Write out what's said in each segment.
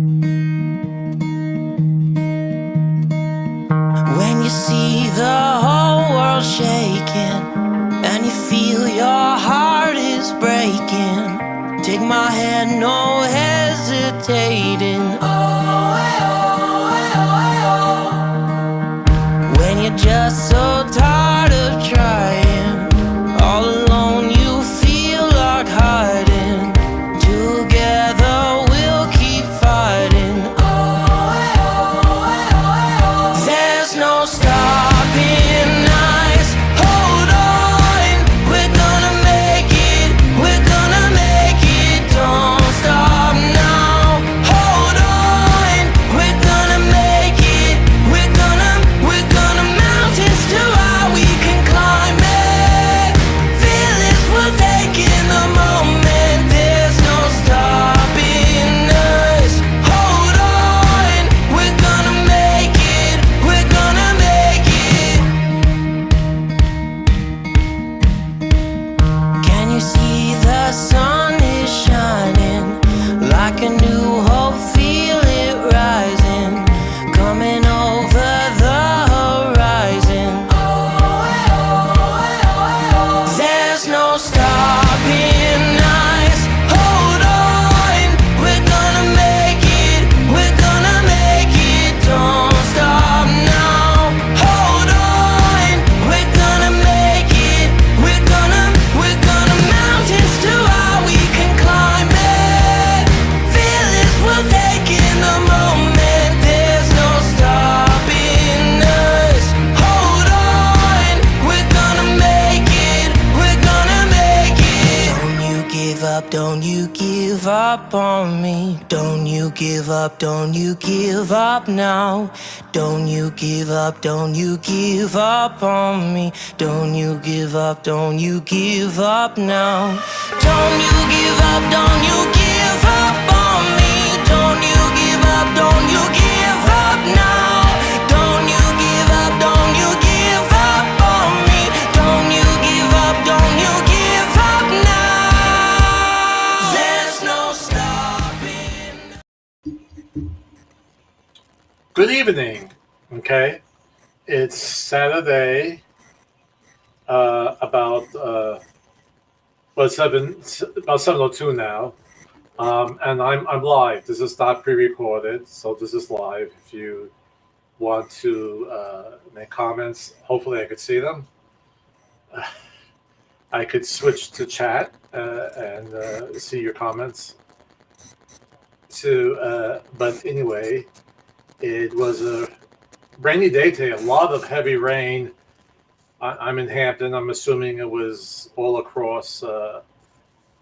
When you see the whole world shaking and you feel your heart is breaking, take my hand, no hesitating. Oh, when you're just so tired of trying, all alone you feel like hiding. Together we'll keep fighting. There's no stopping us. Hold on, we're gonna make it. We're gonna make it. Don't stop now. Hold on, we're gonna make it. We're gonna mountains too high we can climb it. Feel this, we're taking the moment. There's no stopping us. Hold on, we're gonna make it. We're gonna make it. Can you see the sun is shining like a new hope? Feel it rising, coming over the horizon. There's no stopping us. Hold on, we're gonna make it. We're gonna make it. Don't stop now. Hold on, we're gonna make it. We're gonna mountains too high we can climb it. Feel this, we're taking the moment. There's no stopping us. Hold on, we're gonna make it. We're gonna make it. Don't you give up, don't you give up on me. Don't you give up, don't you give up now. Don't you give up, don't you give up on me. Don't you give up, don't you give up now. Don't you give up, don't you give up on me. Don't you give up, don't you give up now. Don't you give up, don't you give up on me. Don't you give up, don't you give up now. There's no stopping. Good evening. Okay, it's Saturday. About 7:02 now, and I'm live. This is not pre-recorded, so this is live. If you want to make comments, hopefully I could see them. I could switch to chat and see your comments. But anyway, it was a rainy day today. A lot of heavy rain. I'm in Hampton. I'm assuming it was all across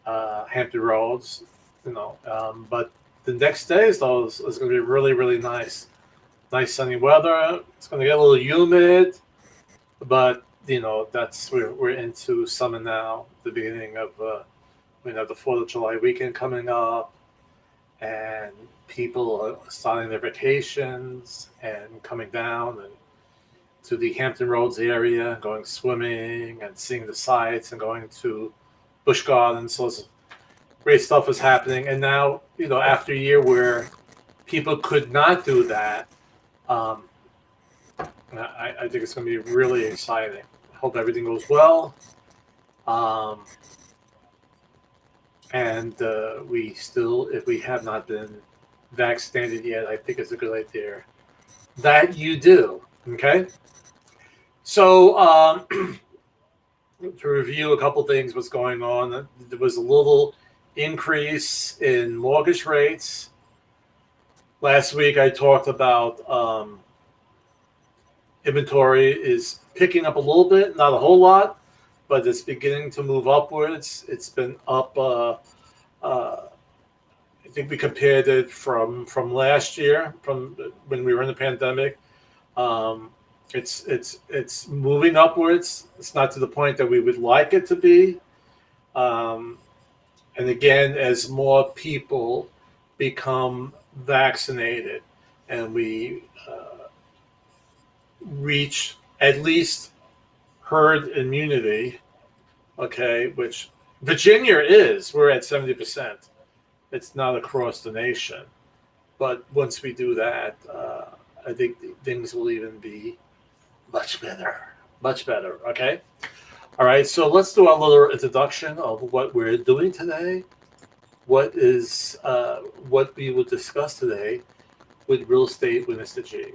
Hampton Roads, but the next day is going to be really, really nice. Nice sunny weather. It's going to get a little humid, but that's we're into summer now. The beginning of the 4th of July weekend coming up, and people are starting their vacations and coming down and to the Hampton Roads area, going swimming and seeing the sights and going to Busch Gardens. So great stuff is happening. And now, after a year where people could not do that, I think it's going to be really exciting. I hope everything goes well. And we still, if we have not been vaccinated yet, I think it's a good idea that you do. Okay? So, to review a couple things, what's going on, there was a little increase in mortgage rates. Last week I talked about inventory is picking up a little bit, not a whole lot, but it's beginning to move upwards. It's been up, I think we compared it from last year, from when we were in the pandemic. It's moving upwards. It's not to the point that we would like it to be. And again, as more people become vaccinated and we reach at least herd immunity, okay, which Virginia is, we're at 70%. It's not across the nation. But once we do that, I think things will even be much better. Much better. Okay. All right. So let's do a little introduction of what we're doing today. What we will discuss today with real estate with Mr. G.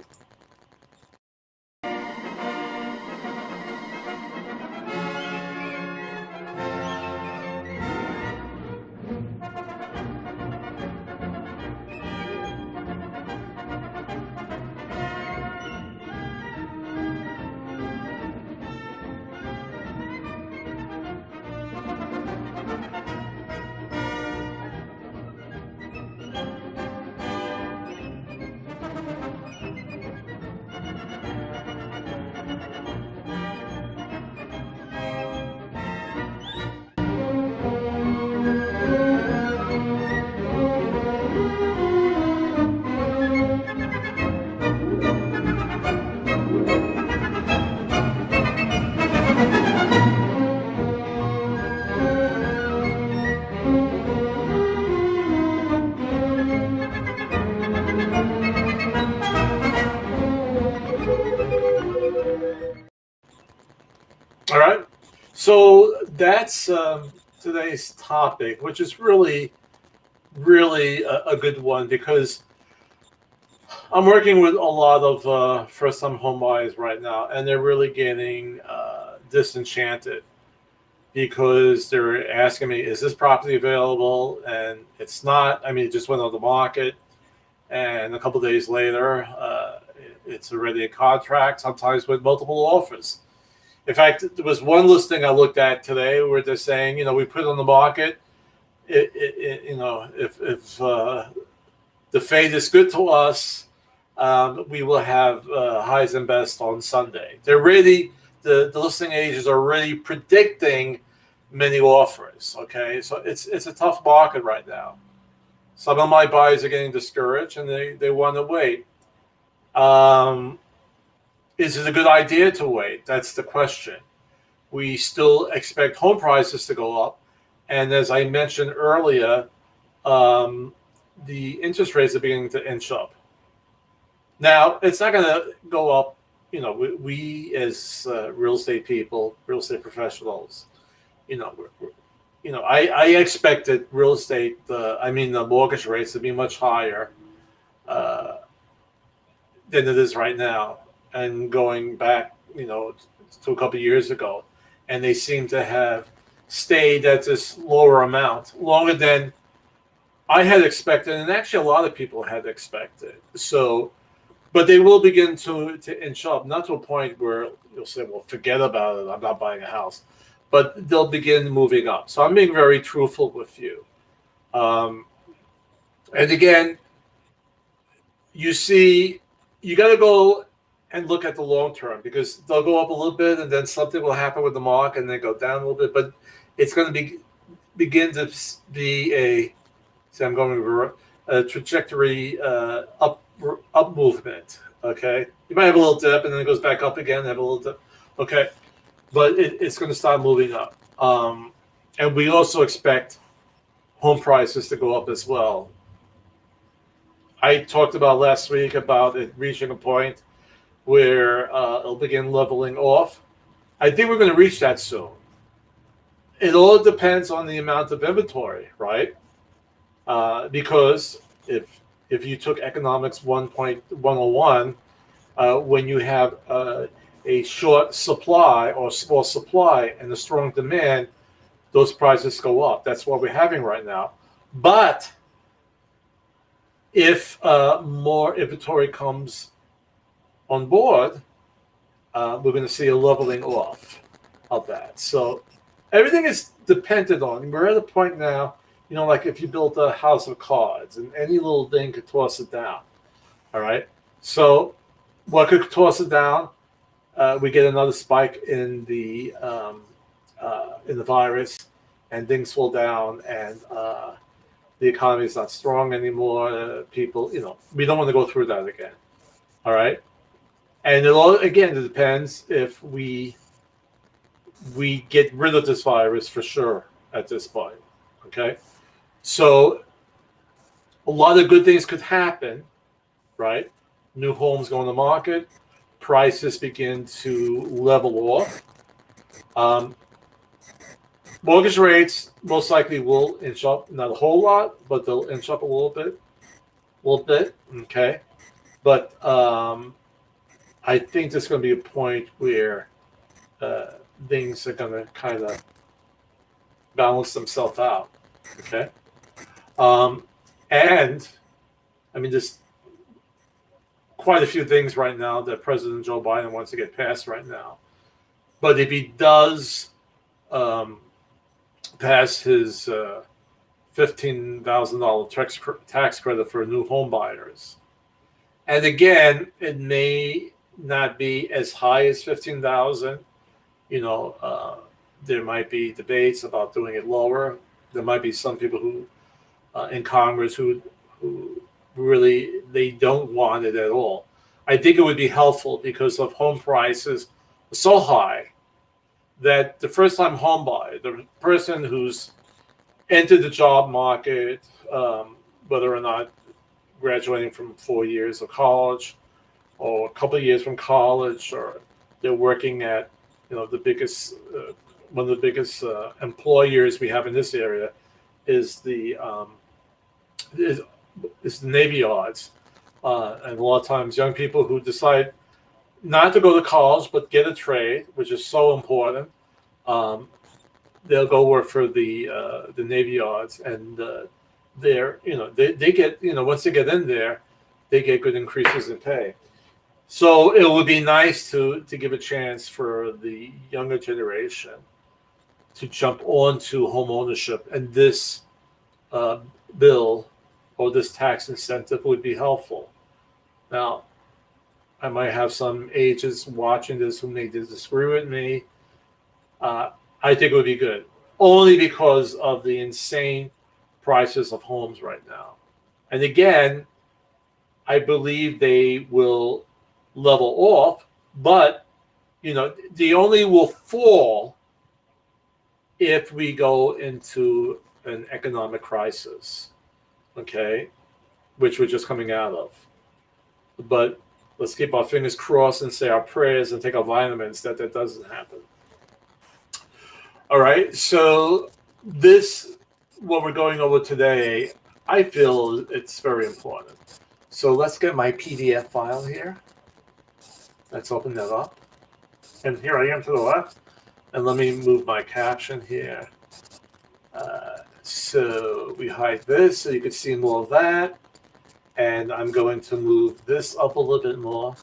All right. So that's today's topic, which is really, really a good one because I'm working with a lot of first-time home buyers right now, and they're really getting disenchanted because they're asking me, "Is this property available?" And it's not. I mean, it just went on the market, and a couple of days later, it's already a contract. Sometimes with multiple offers. In fact, there was one listing I looked at today where they're saying, we put it on the market. If the fate is good to us, we will have highs and best on Sunday. They're ready. The listing agents are already predicting many offers. Okay, so it's a tough market right now. Some of my buyers are getting discouraged and they want to wait. Is it a good idea to wait? That's the question. We still expect home prices to go up. And as I mentioned earlier, the interest rates are beginning to inch up. Now, it's not going to go up. We as real estate people, real estate professionals, I expected real estate, the mortgage rates to be much higher than it is right now. And going back, to a couple of years ago, and they seem to have stayed at this lower amount longer than I had expected, and actually a lot of people had expected. So, but they will begin to inch up, not to a point where you'll say, "Well, forget about it. I'm not buying a house," but they'll begin moving up. So I'm being very truthful with you. And again, you got to go and look at the long term because they'll go up a little bit and then something will happen with the market and then go down a little bit, but it's going to begin to be a trajectory up movement. Okay, you might have a little dip and then it goes back up again, have a little dip. Okay, but it's going to start moving up, and we also expect home prices to go up as well. I talked about last week about it reaching a point where it'll begin leveling off. I think we're going to reach that soon. It all depends on the amount of inventory, right? Because if you took economics 1.101, when you have a short supply or small supply and a strong demand, those prices go up. That's what we're having right now. But if more inventory comes on board, we're going to see a leveling off of that. So everything is dependent on. We're at a point now, like if you built a house of cards and any little thing could toss it down. All right. So what could toss it down? We get another spike in the virus, and things fall down, and the economy is not strong anymore. People, we don't want to go through that again. All right. And it all, again, it depends if we get rid of this virus for sure at this point. Okay. So a lot of good things could happen, right? New homes go on the market, prices begin to level off. Um, Mortgage rates most likely will inch up, not a whole lot, but they'll inch up a little bit. Okay, but I think there's going to be a point where uh, things are going to kind of balance themselves out. Okay, um, and I mean, there's quite a few things right now that President Joe Biden wants to get passed right now. But if he does pass his $15,000 tax credit for new home buyers, and again, it may not be as high as 15,000. There might be debates about doing it lower. There might be some people who in Congress who really they don't want it at all. I think it would be helpful because of home prices so high that the first-time home buyer, the person who's entered the job market, whether or not graduating from 4 years of college or a couple of years from college, or they're working at the biggest one of the biggest employers we have in this area is the Navy Yards, and a lot of times young people who decide not to go to college but get a trade, which is so important. They'll go work for the Navy Yards, and they get once they get in there, they get good increases in pay. So it would be nice to give a chance for the younger generation to jump onto home ownership, and this bill or this tax incentive would be helpful. Now, I might have some ages watching this who may disagree with me. I think it would be good, only because of the insane prices of homes right now. And again, I believe they will level off, but they only will fall if we go into an economic crisis, okay, which we're just coming out of. But let's keep our fingers crossed and say our prayers and take our vitamins that doesn't happen. All right, so what we're going over today, I feel it's very important. So let's get my PDF file here. Let's open that up. And here I am to the left. And let me move my caption here. So we hide this so you can see more of that. And I'm going to move this up a little bit more.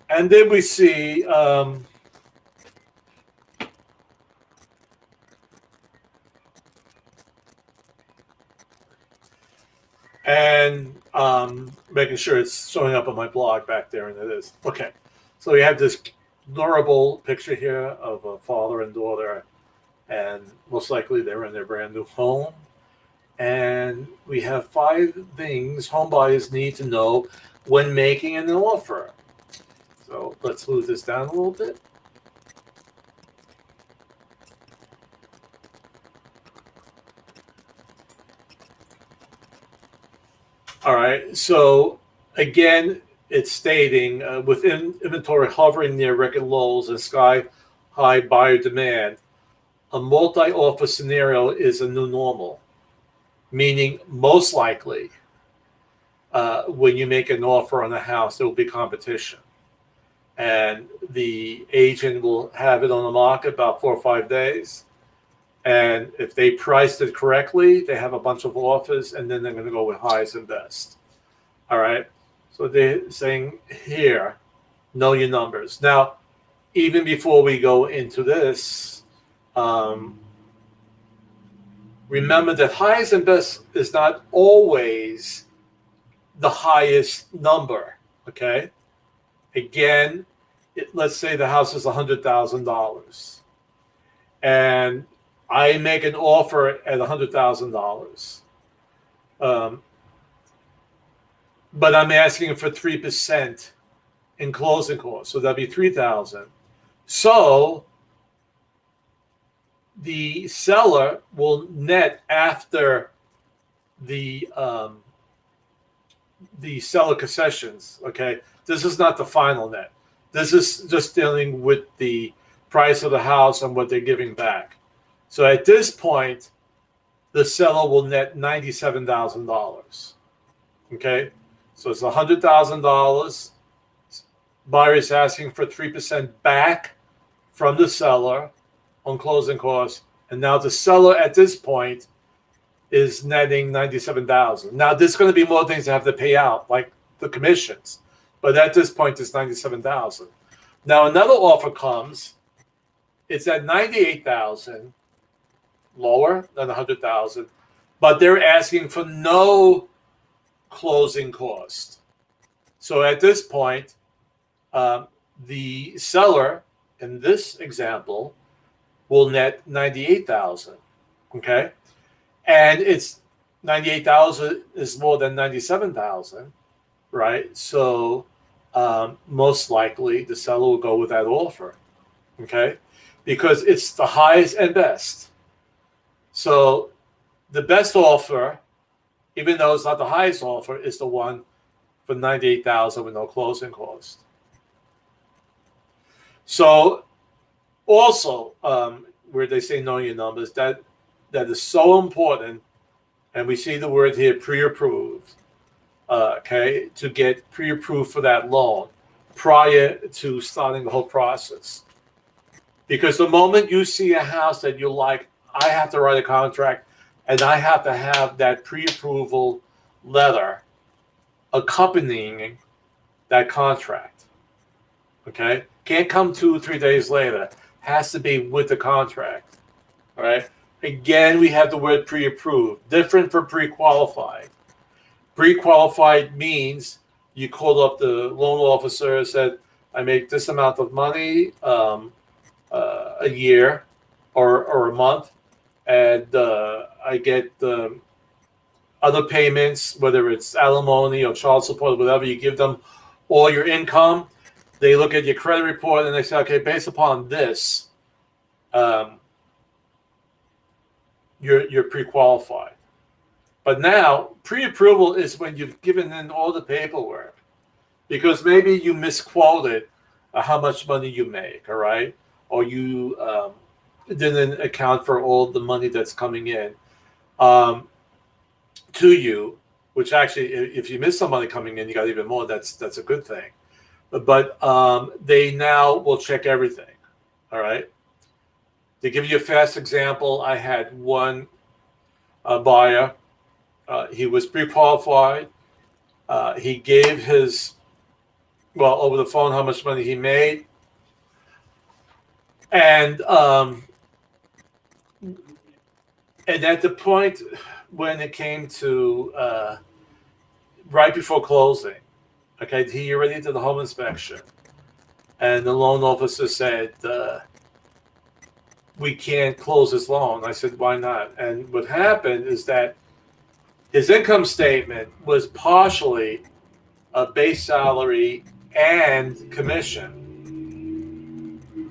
And then we see making sure it's showing up on my blog back there, and it is. Okay, so we have this adorable picture here of a father and daughter, and most likely they're in their brand new home. And we have 5 things home buyers need to know when making an offer. So let's move this down a little bit. All right, so again, it's stating with inventory hovering near record lows and sky-high buyer demand, a multi-offer scenario is a new normal, meaning most likely when you make an offer on a house, there will be competition. And the agent will have it on the market about 4 or 5 days. And if they priced it correctly, they have a bunch of offers, and then they're going to go with highest and best. All right. So they're saying here, know your numbers. Now, even before we go into this, remember that highest and best is not always the highest number. Okay. Again, let's say the house is $100,000, and I make an offer at $100,000, but I'm asking for 3% in closing costs. So that'd be $3,000. So the seller will net after the seller concessions. Okay, this is not the final net. This is just dealing with the price of the house and what they're giving back. So at this point, the seller will net $97,000. Okay, so it's $100,000. Buyer is asking for 3% back from the seller on closing costs, and now the seller at this point is netting $97,000. Now there's going to be more things that have to pay out, like the commissions, but at this point it's $97,000. Now another offer comes, it's at $98,000, lower than $100,000, but they're asking for no closing cost. So at this point, the seller in this example will net $98,000. Okay, and it's $98,000 is more than $97,000, right? So most likely the seller will go with that offer. Okay, because it's the highest and best. So the best offer, even though it's not the highest offer, is the one for $98,000 with no closing cost. So also, where they say know your numbers, that is so important, and we see the word here pre-approved, okay, to get pre-approved for that loan prior to starting the whole process. Because the moment you see a house that you like, I have to write a contract, and I have to have that pre-approval letter accompanying that contract. Okay? Can't come 2 or 3 days later. Has to be with the contract. All right? Again, we have the word pre-approved. Different from pre-qualified. Pre-qualified means you called up the loan officer and said, I make this amount of money a year or a month, and I get other payments, whether it's alimony or child support, whatever. You give them all your income. They look at your credit report and they say, okay, based upon this, you're pre-qualified. But now, pre-approval is when you've given in all the paperwork, because maybe you misquoted how much money you make, all right? Or you didn't account for all the money that's coming in to you, which actually, if you miss some money coming in, you got even more. That's a good thing. But they now will check everything, all right? To give you a fast example, I had one buyer. He was pre-qualified. He gave his, over the phone, how much money he made. And at the point when it came to right before closing, okay, he already did the home inspection, and the loan officer said, we can't close this loan. I said, why not? And what happened is that his income statement was partially a base salary and commission.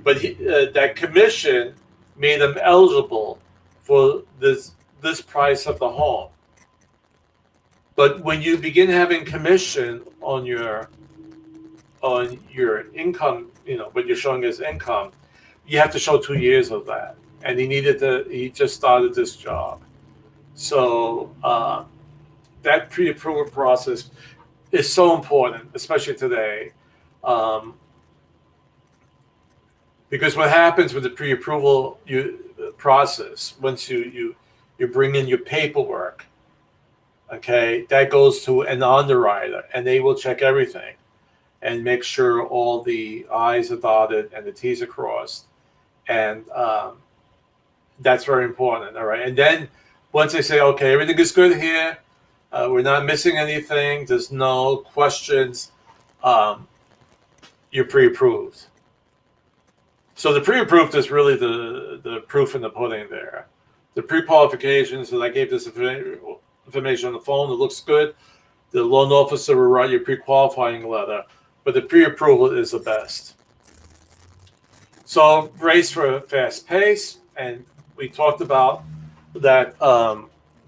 But that commission made him eligible for this price of the home. But when you begin having commission on your income, what you're showing as income, you have to show 2 years of that. And he just started this job. So that pre-approval process is so important, especially today. Because what happens with the pre-approval process, once you bring in your paperwork, okay, that goes to an underwriter, and they will check everything and make sure all the I's are dotted and the T's are crossed. And that's very important, all right? And then once they say, okay, everything is good here, we're not missing anything, there's no questions, you're pre-approved. So the pre-approved is really the proof in the pudding there. The pre-qualifications, that I gave this information on the phone, it looks good. The loan officer will write your pre-qualifying letter. but the pre-approval is the best. So brace for a fast pace, and we talked about that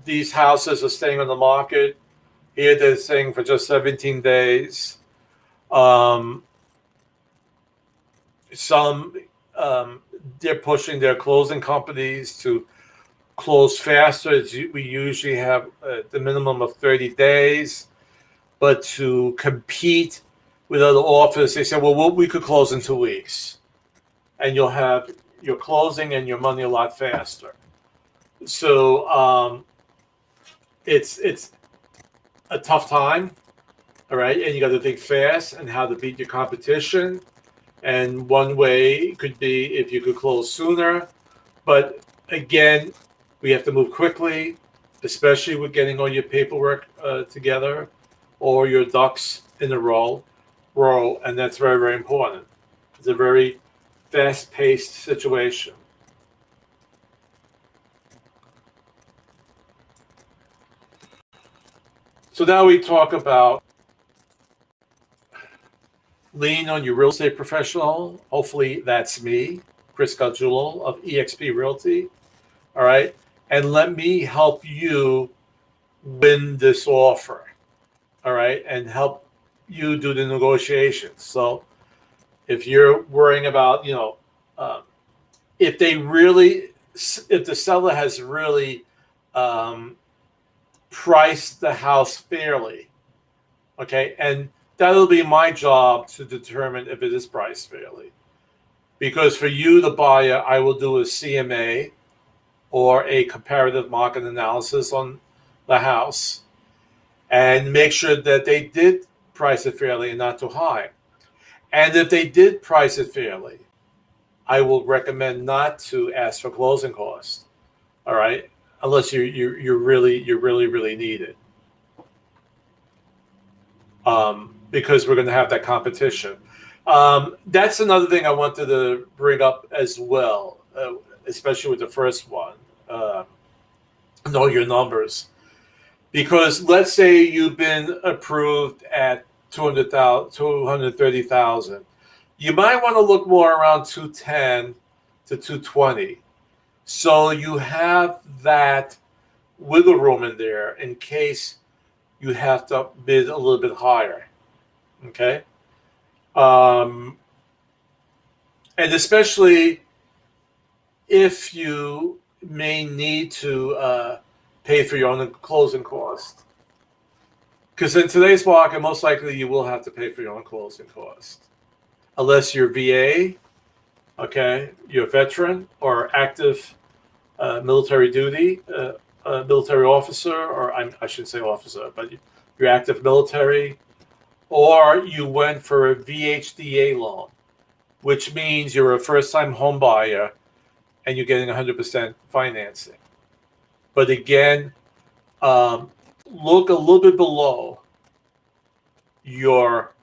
these houses are staying on the market. Here they're staying for just 17 days. Some they're pushing their closing companies to close faster. We usually have the minimum of 30 days, but to compete with other offers, they say, well, we could close in 2 weeks, and you'll have your closing and your money a lot faster. So it's a tough time, all right, and you got to think fast and how to beat your competition. And one way could be if you could close sooner, but again, we have to move quickly, especially with getting all your paperwork together or your ducks in a row, and that's very, very important. It's a very fast-paced situation. So now we talk about lean on your real estate professional. Hopefully that's me, Chris Galjullo of eXp Realty. All right. And let me help you win this offer. All right. And help you do the negotiations. So if you're worrying about, if the seller has really priced the house fairly, okay, and that'll be my job to determine if it is priced fairly. Because for you, the buyer, I will do a CMA or a comparative market analysis on the house and make sure that they did price it fairly and not too high. And if they did price it fairly, I will recommend not to ask for closing costs. All right, unless you really need it. Because we're going to have that competition. That's another thing I wanted to bring up as well, especially with the first one. Know your numbers. Because let's say you've been approved at 230,000. You might want to look more around 210 to 220. So you have that wiggle room in there in case you have to bid a little bit higher. Okay. And especially if you may need to pay for your own closing cost. Because in today's market, most likely you will have to pay for your own closing cost. Unless you're VA, okay, you're a veteran or active military duty, military officer, or I shouldn't say officer, but you're active military, or you went for a VHDA loan, which means you're a first-time home buyer and you're getting 100% financing. But again, look a little bit below your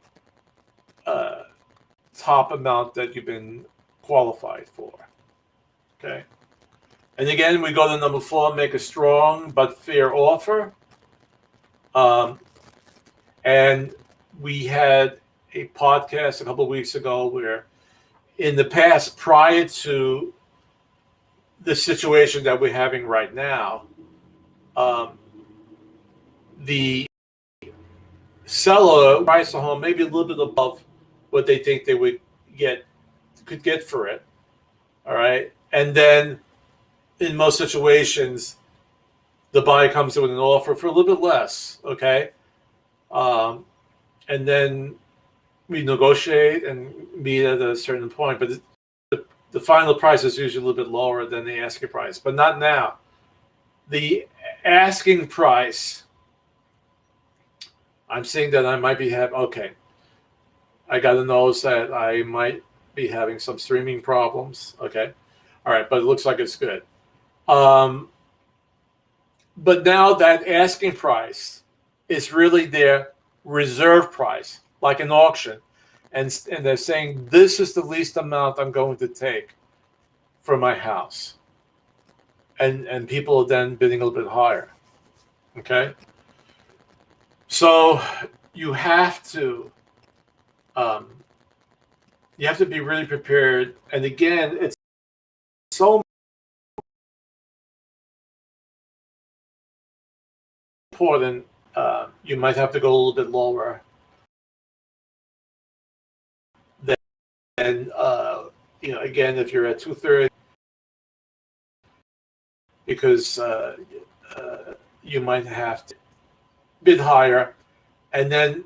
top amount that you've been qualified for. Okay. And again, we go to number 4, make a strong but fair offer. And we had a podcast a couple of weeks ago where in the past, prior to the situation that we're having right now, the seller priced the home maybe a little bit above what they think they could get for it. All right. And then in most situations, the buyer comes in with an offer for a little bit less. Okay. And then we negotiate and meet at a certain point, but the final price is usually a little bit lower than the asking price, but not now. The asking price, I'm seeing that I might be I got to know that I might be having some streaming problems. Okay. All right. But it looks like it's good. But now that asking price is really their reserve price, like an auction. And they're saying, this is the least amount I'm going to take for my house. And people are then bidding a little bit higher. Okay. So you have to um, you have to be really prepared. And again, it's so important. You might have to go a little bit lower than, again, if you're at 230, because you might have to bid higher, and then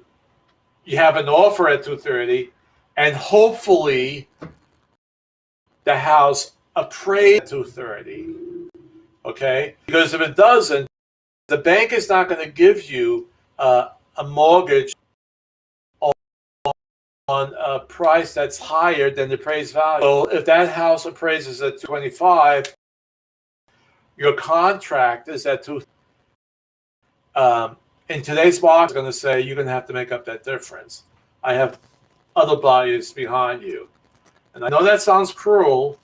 you have an offer at 230, and hopefully the house appraised at 230. Okay, because if it doesn't, the bank is not going to give you a mortgage on a price that's higher than the appraised value. So if that house appraises at 225, your contract is at 2. In today's market, it's going to say you're going to have to make up that difference. I have other buyers behind you, and I know that sounds cruel,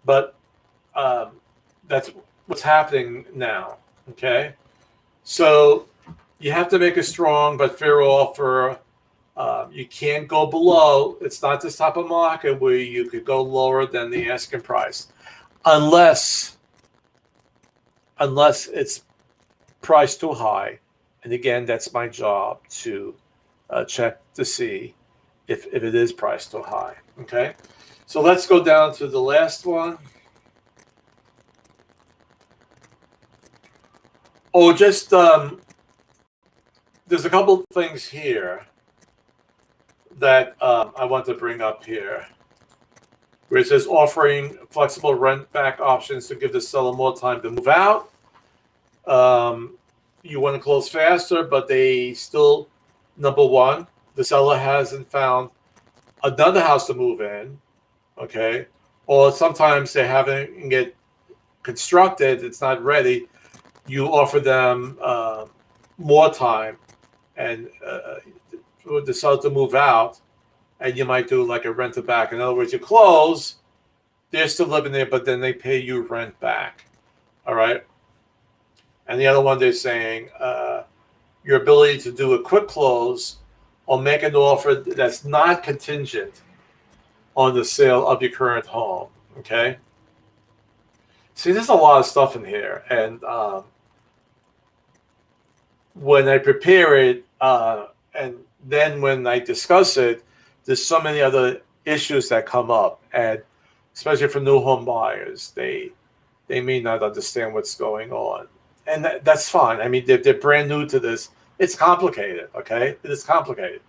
but that's what's happening now. Okay, so you have to make a strong but fair offer. You can't go below. It's not this type of market where you could go lower than the asking price, unless it's priced too high. And again, that's my job to check to see if it is priced too high. Okay, so let's go down to the last one. Oh, just there's a couple things here that I want to bring up here, where it says offering flexible rent back options to give the seller more time to move out. You want to close faster, but they still, number one, the seller hasn't found another house to move in, okay? Or sometimes they haven't get constructed, it's not ready. You offer them more time and for the seller to move out, and you might do like a rent to back. In other words, you close, they're still living there, but then they pay you rent back, all right? And the other one, they're saying your ability to do a quick close or make an offer that's not contingent on the sale of your current home, okay? See, there's a lot of stuff in here. And when I prepare it, and then when I discuss it, there's so many other issues that come up. And especially for new home buyers, they may not understand what's going on. And that's fine. I mean, they're brand new to this. It's complicated, okay? It is complicated.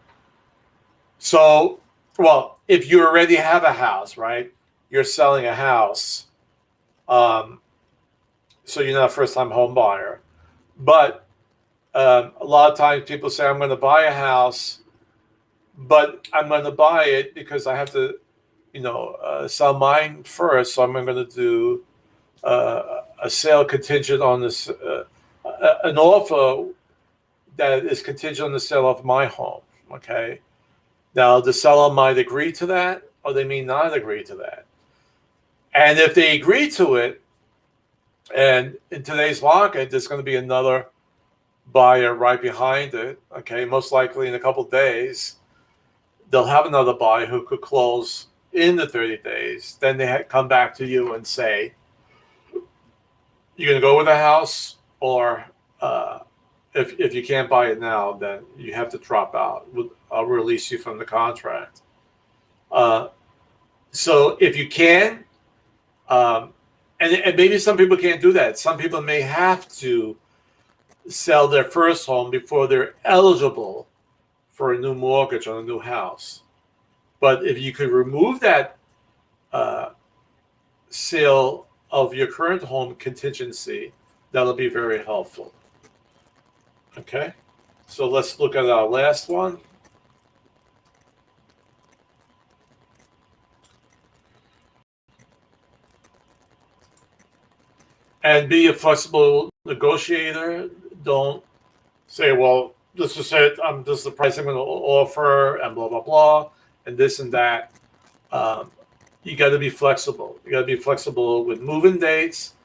So, well, if you already have a house, right? You're selling a house, so you're not a first-time home buyer. But a lot of times people say, I'm going to buy a house, but I'm going to buy it because I have to, sell mine first. So I'm going to do a sale contingent on this, an offer that is contingent on the sale of my home. Okay. Now the seller might agree to that, or they may not agree to that. And if they agree to it, and in today's market, there's going to be another buyer right behind it. Okay. Most likely in a couple of days, they'll have another buyer who could close in the 30 days. Then they come back to you and say, you're going to go with the house, or if you can't buy it now, then you have to drop out. I'll release you from the contract. So if you can, and maybe some people can't do that. Some people may have to sell their first home before they're eligible for a new mortgage on a new house. But if you could remove that sale of your current home contingency, that'll be very helpful. Okay, so let's look at our last one. And be a flexible negotiator. Don't say, well, this is it, this is the price I'm going to offer, and blah, blah, blah, and this and that. You got to be flexible. You got to be flexible with move-in dates,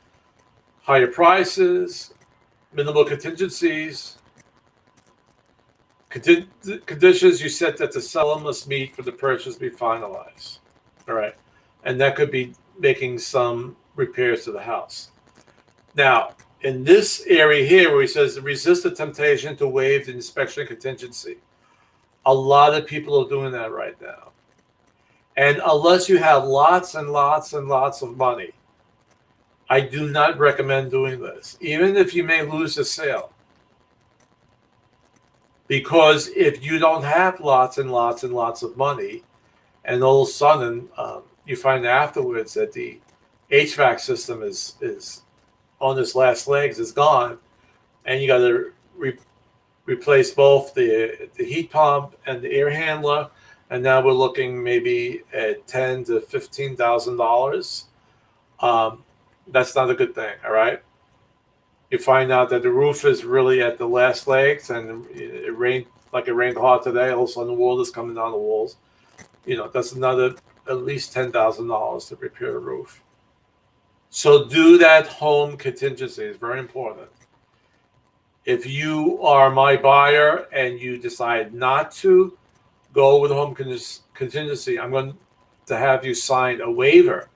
higher prices, minimal contingencies, Conditions you set that the seller must meet for the purchase be finalized. All right. And that could be making some repairs to the house. Now, in this area here where he says resist the temptation to waive the inspection contingency, a lot of people are doing that right now. And unless you have lots and lots and lots of money, I do not recommend doing this, even if you may lose the sale. Because if you don't have lots and lots and lots of money, and all of a sudden you find afterwards that the HVAC system is on its last legs, is gone, and you got to replace both the heat pump and the air handler, and now we're looking maybe at $10,000 to $15,000. That's not a good thing. All right. You find out that the roof is really at the last legs, and it rained hard today. All of a sudden, the water is coming down the walls. That's another at least $10,000 to repair the roof. So do that home contingency. It's very important. If you are my buyer and you decide not to go with home contingency, I'm going to have you sign a waiver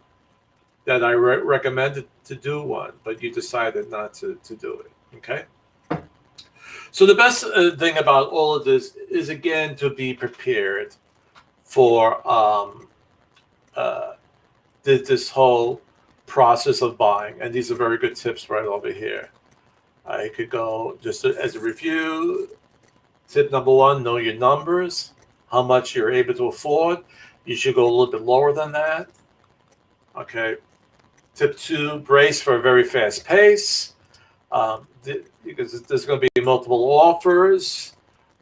that I recommended to do one, but you decided not to do it. Okay. So the best thing about all of this is, again, to be prepared for this whole process of buying. And these are very good tips right over here. I could go just as a review. Tip number 1, know your numbers, how much you're able to afford. You should go a little bit lower than that. Okay. Tip 2, brace for a very fast pace, because there's going to be multiple offers.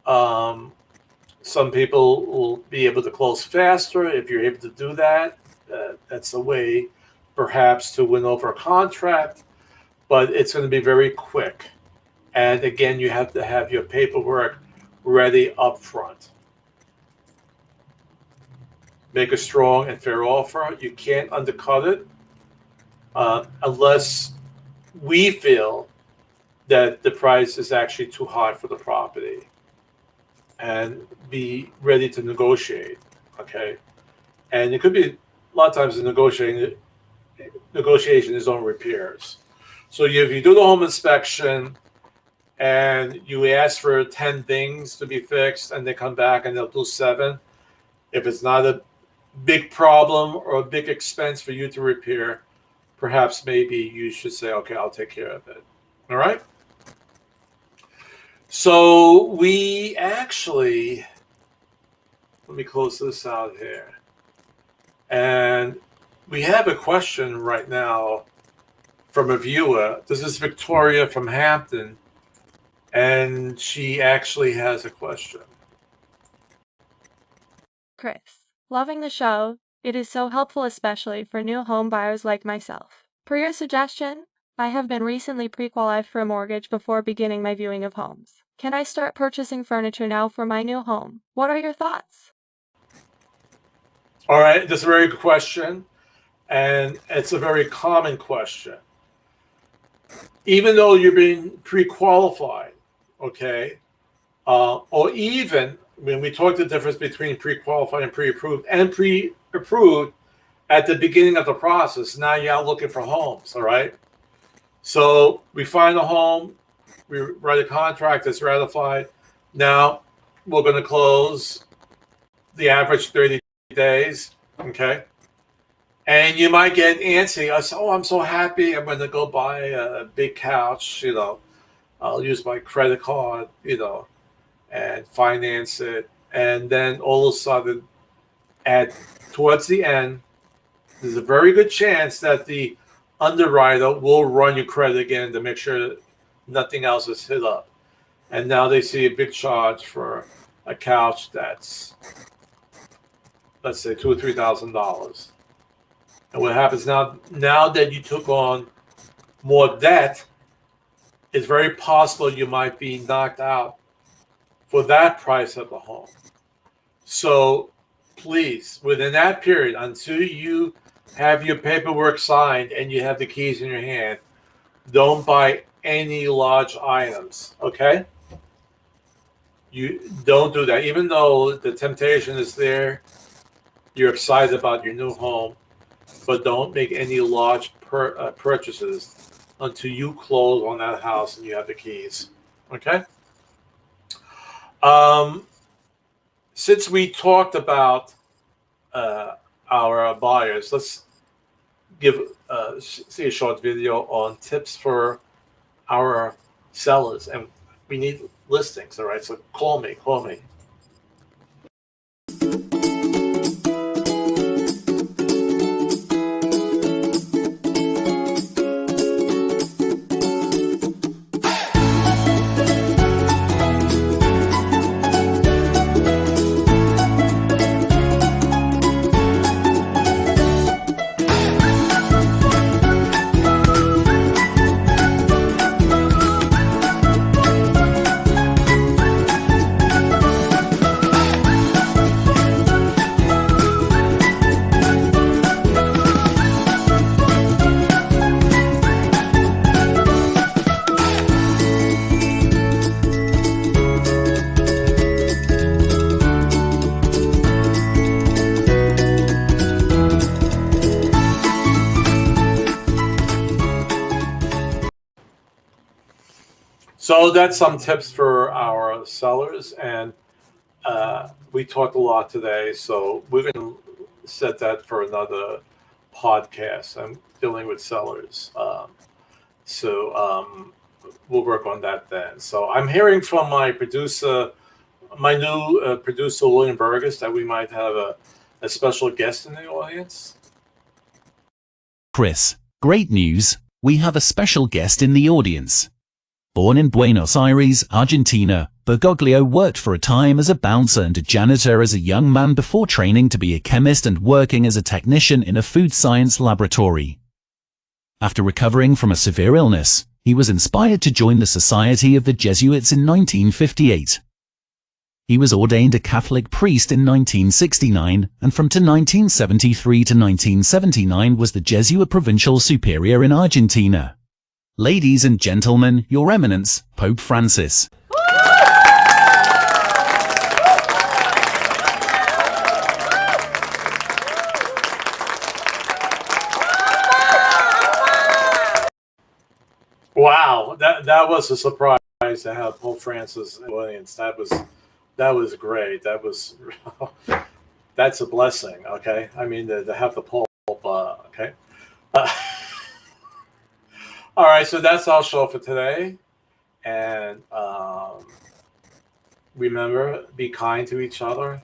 Some people will be able to close faster. If you're able to do that, that's a way perhaps to win over a contract, but it's going to be very quick. And again, you have to have your paperwork ready up front. Make a strong and fair offer. You can't undercut it unless we feel that the price is actually too high for the property, and be ready to negotiate. Okay. And it could be a lot of times the negotiation is on repairs. So if you do the home inspection and you ask for 10 things to be fixed, and they come back and they'll do 7, if it's not a big problem or a big expense for you to repair, perhaps maybe you should say, okay, I'll take care of it. All right. So we actually, let me close this out here. And we have a question right now from a viewer. This is Victoria from Hampton, and she actually has a question. Chris, loving the show. It is so helpful, especially for new home buyers like myself. Per your suggestion, I have been recently pre-qualified for a mortgage before beginning my viewing of homes. Can I start purchasing furniture now for my new home? What are your thoughts? All right, that's a very good question, and it's a very common question. Even though you're being pre-qualified, okay, or even when we talk the difference between pre-qualified and pre-approved, at the beginning of the process, now you're out looking for homes, all right? So we find a home, we write a contract that's ratified. Now we're going to close the average 30 days, okay? And you might get antsy. I say, oh, I'm so happy. I'm going to go buy a big couch, I'll use my credit card, and finance it. And then all of a sudden, towards the end, there's a very good chance that the underwriter will run your credit again to make sure that nothing else is hit up. And now they see a big charge for a couch that's, let's say, $2,000 or $3,000. And what happens now that you took on more debt, it's very possible you might be knocked out for that price of the home. So please, within that period, until you have your paperwork signed and you have the keys in your hand, don't buy any large items, okay? You don't do that. Even though the temptation is there, you're excited about your new home, but don't make any large purchases until you close on that house and you have the keys. Okay? Since we talked about our buyers, let's see a short video on tips for our sellers, and we need listings. All right, so call me. So that's some tips for our sellers, and we talked a lot today, so we're going to set that for another podcast. I'm dealing with sellers, so we'll work on that then. So I'm hearing from my producer, my new producer, William Burgess, that we might have a special guest in the audience. Chris, great news. We have a special guest in the audience. Born in Buenos Aires, Argentina, Bergoglio worked for a time as a bouncer and a janitor as a young man before training to be a chemist and working as a technician in a food science laboratory. After recovering from a severe illness, he was inspired to join the Society of the Jesuits in 1958. He was ordained a Catholic priest in 1969, and from 1973 to 1979 was the Jesuit Provincial Superior in Argentina. Ladies and gentlemen, Your Eminence, Pope Francis. Wow, that was a surprise to have Pope Francis in the audience. That was great. That's a blessing. Okay, I mean to have the Pope. Okay. All right, so that's our show for today. And remember, be kind to each other.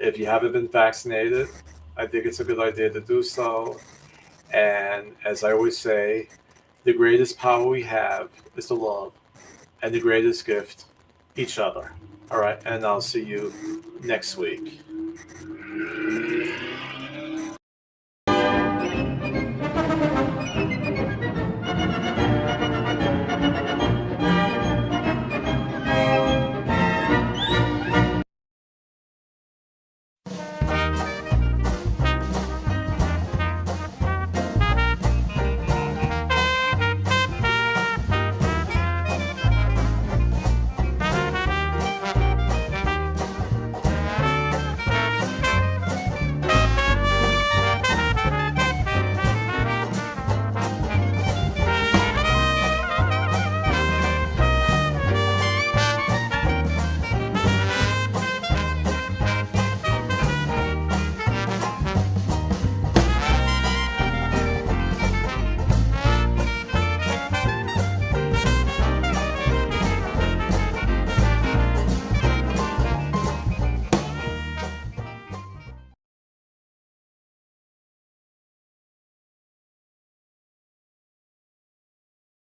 If you haven't been vaccinated, I think it's a good idea to do so. And as I always say, the greatest power we have is to love, and the greatest gift, each other. All right, and I'll see you next week.